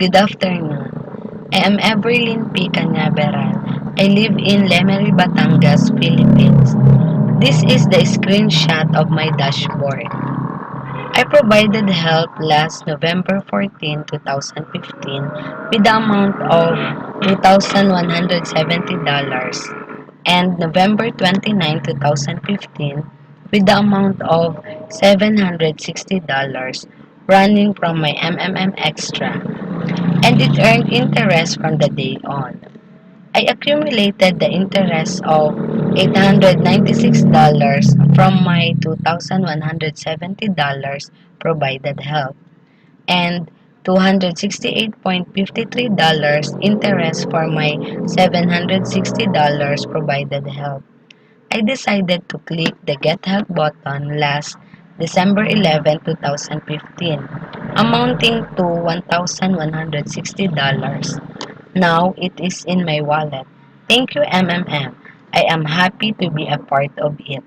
Good afternoon. I am Everlyn P. Cañaveral. I live in Lemery, Batangas, Philippines. This is the screenshot of my dashboard. I provided help last November 14, 2015 with the amount of $2,170 and November 29, 2015 with the amount of $760 running from my MMM Extra, and it earned interest from the day on. I accumulated the interest of $896 from my $2,170 provided help and $268.53 interest for my $760 provided help. I decided to click the Get Help button last December 11, 2015, amounting to $1,160. Now it is in my wallet. Thank you, MMM. I am happy to be a part of it.